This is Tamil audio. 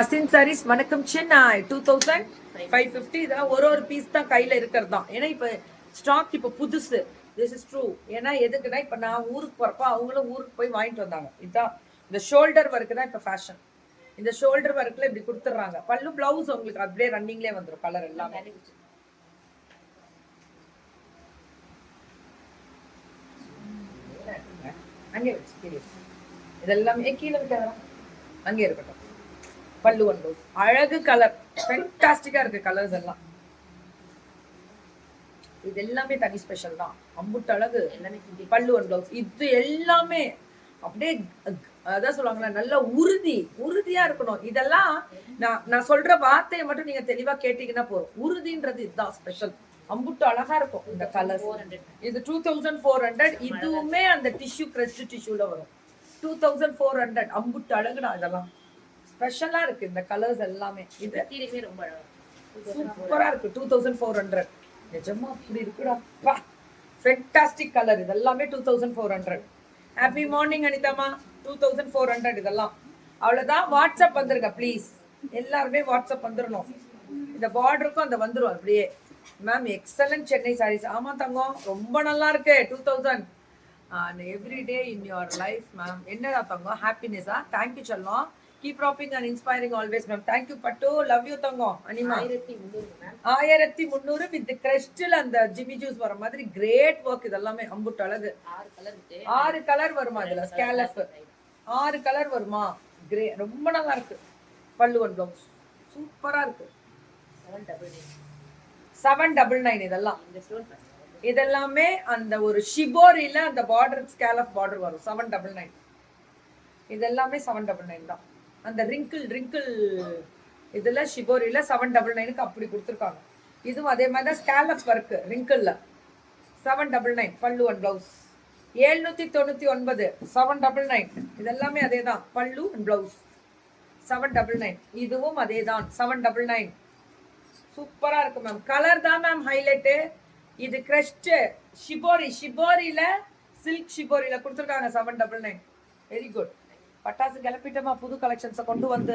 அசின் சாரீஸ் வணக்கம் சென்னை 2550 இதெல்லாம் ஒரு பீஸ் தான் கையில இருக்கிறது தான். ஏன்னா இப்ப ஸ்டாக் இப்ப புதுசு. This is true. ஏன்னா எதுக்குன்னா இப்ப நான் ஊருக்கு போறப்ப அவங்களும் ஊருக்கு போய் வாங்கிட்டு வந்தாங்க. இதுதான் இந்த ஷோல்டர் ஒர்க் தான் இப்ப ஃபேஷன். இந்த ஷோல்டர் ஒர்க்ல இப்படி கொடுத்துட்றாங்க. பல்லு பிளவுஸ் உங்களுக்கு அப்படியே ரன்னிங்லேயே வந்துடும். கலர் எல்லாமே அங்கே வச்சு இதெல்லாமே கீழே வைக்காதான் அங்கே இருக்கட்டும். பல்லு ஒன் ப்ளவுஸ் அழகு கலர் ஃபென்டாஸ்டிக்கா இருக்கு. கலர்ஸ் எல்லாம் இது எல்லாமே தனி ஸ்பெஷல் தான். அம்புட்டு அழகு பல்லு ஒன் ப்ளவுஸ். இது எல்லாமே அப்படியே அதான் சொல்லுவாங்களா, நல்ல உறுதியா இருக்கணும். இதெல்லாம் நான் சொல்ற வார்த்தையை மட்டும் நீங்க தெளிவா கேட்டீங்கன்னா போதும். உறுதின்றது இதுதான் ஸ்பெஷல். அம்புட்டு அழகா இருக்கும் இந்த கலர். இது 2400. இதுவுமே அந்த டிஷ்யூ கிரஸ்ட் டிஷ்யூல வரும். 2400 அம்புட்டு அழகுடா. இதெல்லாம் ஸ்பெஷலா இருக்கு. இந்த கலர்ஸ் எல்லாமே இது ரொம்ப சூப்பரா இருக்கு. 2400 நிஜமா அப்படி இருக்குடா. Fantastic colour. இது எல்லாமே 2400. Happy morning அனிதாமா. 2400 இதெல்லாம். அவ்வளவுதான். வாட்ஸ்அப் வந்துருங்க ப்ளீஸ். எல்லாருமே வாட்ஸ்அப் வந்துடணும். இந்த பார்டருக்கும் அந்த வந்துடும் அப்படியே. Ma'am excellent Chennai saris. ஆமா தங்கம், ரொம்ப நல்லா இருக்கு. 2000 and every day in your life ma'am. என்னடா தங்கம் ஹாப்பினஸா? தேங்க்யூ செல்லம். Keep rapping and inspiring always ma'am. Thank you பட்டு. லவ் யூ தங்கம். அனிமா 1300 வித் கிரஸ்டில் அந்த ஜிம்மி ஜூஸ் வர மாதிரி கிரேட் ஒர்க். இதெல்லாமே அம்புட்டு அழகு. 6 கலர் வருமா இதுல? ஸ்கேலப் 6 கலர் வருமா? கிரே ரொம்ப நல்லா இருக்கு. பல்லு ஒன் ப்ளவுஸ் சூப்பரா இருக்கு. 799 இதெல்லாமே அந்த ஒரு ஷிபோரியில அந்த பார்டர் ஸ்கேலப் பார்டர் வரும். 799 இதெல்லாமே 799 தான். அந்த ரிங்கிள் இதுல ஷிபோரியில 799க்கு அப்படி கொடுத்துருக்காங்க. இதுவும் அதே மாதிரி தான் ஸ்கேலப் ஒர்க் ரிங்கிள்ல 799. பல்லு ஒன் பிளவுஸ் 799 799. இதெல்லாமே அதே தான். பல்லு அண்ட் பிளவுஸ் 799. இதுவும் அதே தான் 799. சூப்பரா இருக்கு மேம். கலர் தான் மேம் ஹைலைட்டு. இது கிரஸ்ட் ஷிபோரியில சில்க் ஷிபோரியில கொடுத்துருக்காங்க 799. Very good. பட்டாசு கிளப்பிட்டோமா புது கலெக்ஷன்ஸை கொண்டு வந்து.